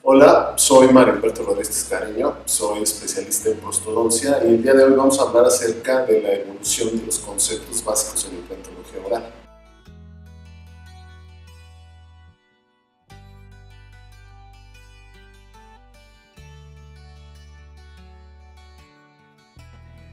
Hola, soy Mario Alberto Rodríguez Careño, soy especialista en prostodoncia y el día de hoy vamos a hablar acerca de la evolución de los conceptos básicos en implantología oral.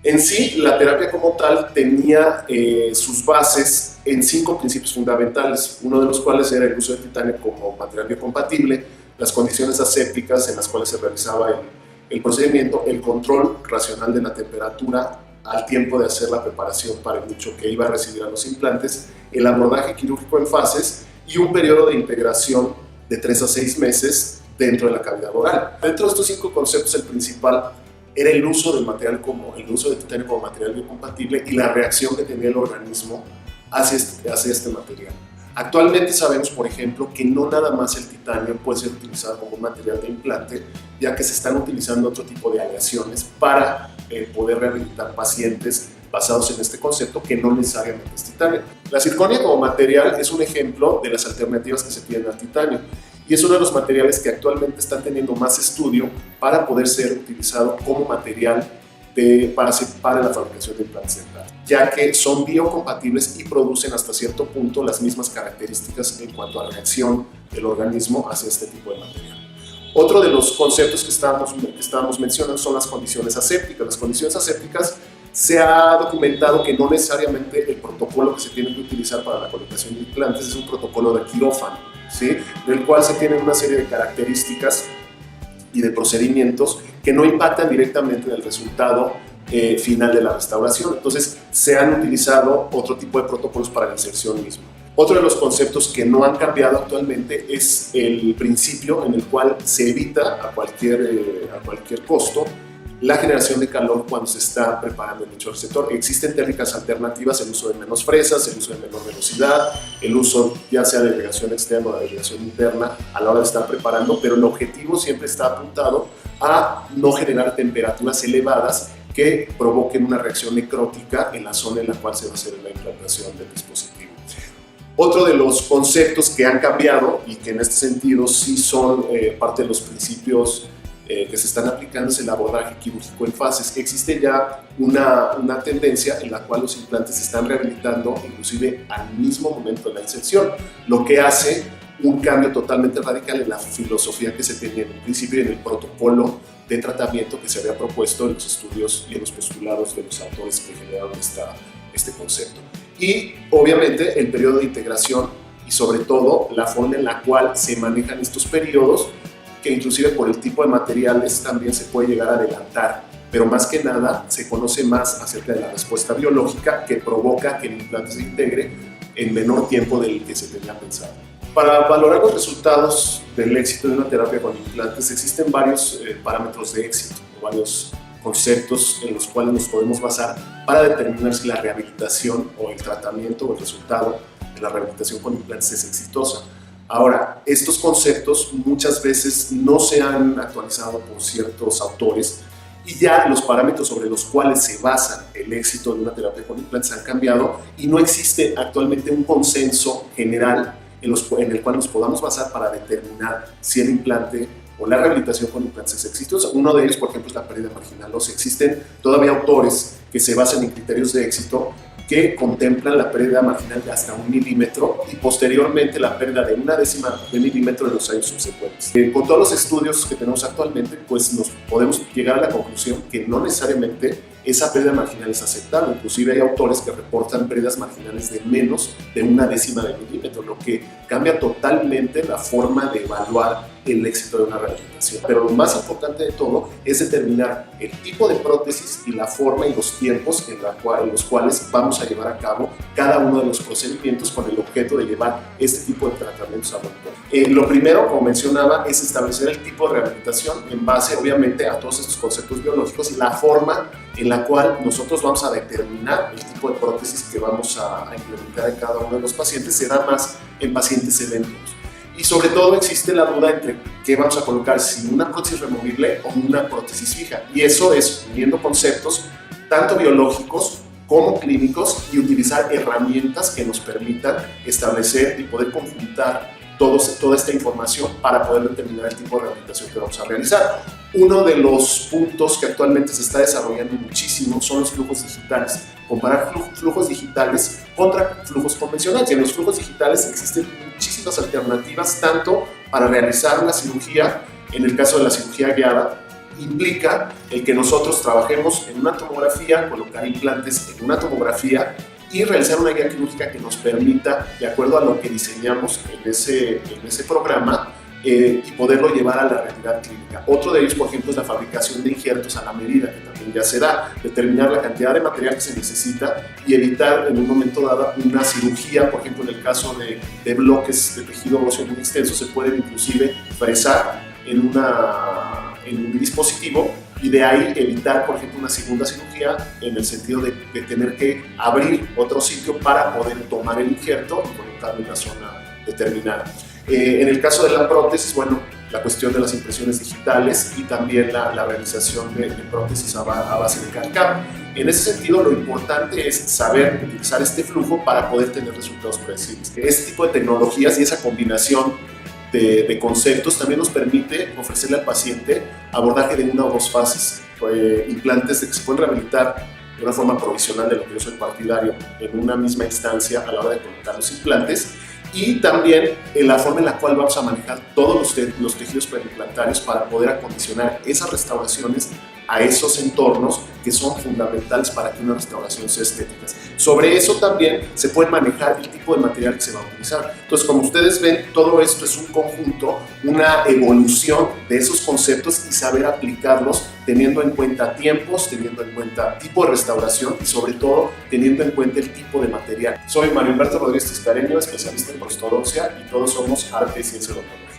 En sí, la terapia como tal tenía sus bases en 5 principios fundamentales, uno de los cuales era el uso de titanio como material biocompatible, las condiciones asépticas en las cuales se realizaba el procedimiento, el control racional de la temperatura al tiempo de hacer la preparación para el nicho que iba a recibir a los implantes, el abordaje quirúrgico en fases y un periodo de integración de 3 a 6 meses dentro de la cavidad oral. Dentro de estos 5 conceptos, el principal era el uso del material el uso de titanio como material biocompatible y la reacción que tenía el organismo hacia este material. Actualmente sabemos, por ejemplo, que no nada más el titanio puede ser utilizado como un material de implante, ya que se están utilizando otro tipo de aleaciones para poder rehabilitar pacientes basados en este concepto que no necesariamente es titanio. La zirconia como material es un ejemplo de las alternativas que se tienen al titanio y es uno de los materiales que actualmente están teniendo más estudio para poder ser utilizado como material para la fabricación de implantes dentales, ya que son biocompatibles y producen hasta cierto punto las mismas características en cuanto a la reacción del organismo hacia este tipo de material. Otro de los conceptos que estábamos mencionando son las condiciones asépticas. Las condiciones asépticas se ha documentado que no necesariamente el protocolo que se tiene que utilizar para la colocación de implantes es un protocolo de quirófano, ¿sí? Del cual se tienen una serie de características y de procedimientos que no impactan directamente en el resultado final de la restauración. Entonces, se han utilizado otro tipo de protocolos para la inserción misma. Otro de los conceptos que no han cambiado actualmente es el principio en el cual se evita a cualquier costo la generación de calor cuando se está preparando el nicho receptor. Existen técnicas alternativas, el uso de menos fresas, el uso de menor velocidad, el uso ya sea de irrigación externa o de irrigación interna a la hora de estar preparando, pero el objetivo siempre está apuntado a no generar temperaturas elevadas que provoquen una reacción necrótica en la zona en la cual se va a hacer la implantación del dispositivo. Otro de los conceptos que han cambiado y que en este sentido sí son parte de los principios que se están aplicando es el abordaje quirúrgico en fases. Existe ya una tendencia en la cual los implantes se están rehabilitando inclusive al mismo momento de la inserción, lo que hace un cambio totalmente radical en la filosofía que se tenía en un principio y en el protocolo de tratamiento que se había propuesto en los estudios y en los postulados de los autores que generaron este concepto. Y obviamente el periodo de integración y sobre todo la forma en la cual se manejan estos periodos, que inclusive por el tipo de materiales también se puede llegar a adelantar, pero más que nada se conoce más acerca de la respuesta biológica que provoca que el implante se integre en menor tiempo del que se tenía pensado. Para valorar los resultados del éxito de una terapia con implantes existen varios parámetros de éxito, varios conceptos en los cuales nos podemos basar para determinar si la rehabilitación o el tratamiento o el resultado de la rehabilitación con implantes es exitosa. Ahora, estos conceptos muchas veces no se han actualizado por ciertos autores y ya los parámetros sobre los cuales se basa el éxito de una terapia con implantes han cambiado y no existe actualmente un consenso general en el cual nos podamos basar para determinar si el implante o la rehabilitación con implantes es exitosa. Uno de ellos, por ejemplo, es la pérdida marginal ósea. Existen todavía autores que se basan en criterios de éxito que contemplan la pérdida marginal de hasta 1 milímetro y posteriormente la pérdida de 1/10 de milímetro en los años subsecuentes. Con todos los estudios que tenemos actualmente, pues nos podemos llegar a la conclusión que no necesariamente esa pérdida marginal es aceptable. Inclusive hay autores que reportan pérdidas marginales de menos de 1/10 de milímetro, lo que cambia totalmente la forma de evaluar el éxito de una rehabilitación. Pero lo más importante de todo es determinar el tipo de prótesis y la forma y los tiempos en los cuales vamos a llevar a cabo cada uno de los procedimientos con el objeto de llevar este tipo de tratamientos a buen puerto. Lo primero, como mencionaba, es establecer el tipo de rehabilitación en base, obviamente, a todos estos conceptos biológicos y la forma en la cual nosotros vamos a determinar el tipo de prótesis que vamos a implementar en cada uno de los pacientes. Se da más en pacientes sedentos. Y sobre todo existe la duda entre qué vamos a colocar, si una prótesis removible o una prótesis fija. Y eso es uniendo conceptos tanto biológicos como clínicos y utilizar herramientas que nos permitan establecer y poder conjuntar toda esta información para poder determinar el tipo de rehabilitación que vamos a realizar. Uno de los puntos que actualmente se está desarrollando muchísimo son los flujos digitales. Comparar flujos digitales contra flujos convencionales. Y en los flujos digitales existen muchísimas alternativas, tanto para realizar la cirugía, en el caso de la cirugía guiada, implica el que nosotros trabajemos en una tomografía, colocar implantes en una tomografía y realizar una guía quirúrgica que nos permita, de acuerdo a lo que diseñamos en ese programa, y poderlo llevar a la realidad clínica. Otro de ellos, por ejemplo, es la fabricación de injertos a la medida, que también ya se da, determinar la cantidad de material que se necesita y evitar en un momento dado una cirugía. Por ejemplo, en el caso de bloques de tejido óseo muy extenso, se pueden inclusive fresar en un dispositivo y de ahí evitar, por ejemplo, una segunda cirugía en el sentido de tener que abrir otro sitio para poder tomar el injerto y colocarlo en una zona determinada. En el caso de la prótesis, bueno, la cuestión de las impresiones digitales y también la realización de prótesis a base de CAD/CAM. En ese sentido, lo importante es saber utilizar este flujo para poder tener resultados predecibles. Este tipo de tecnologías y esa combinación de conceptos también nos permite ofrecerle al paciente abordaje de una o dos fases, implantes que se pueden rehabilitar de una forma provisional, de lo que yo soy partidario, en una misma instancia a la hora de colocar los implantes, y también en la forma en la cual vamos a manejar todos los tejidos preimplantarios para poder acondicionar esas restauraciones a esos entornos que son fundamentales para que una restauración sea estética. Sobre eso también se puede manejar el tipo de material que se va a utilizar. Entonces, como ustedes ven, todo esto es un conjunto, una evolución de esos conceptos y saber aplicarlos teniendo en cuenta tiempos, teniendo en cuenta tipo de restauración y sobre todo teniendo en cuenta el tipo de material. Soy Mario Humberto Rodríguez Tiscareño, especialista en prostodoncia, y todos somos Arte y Ciencia Odontológica.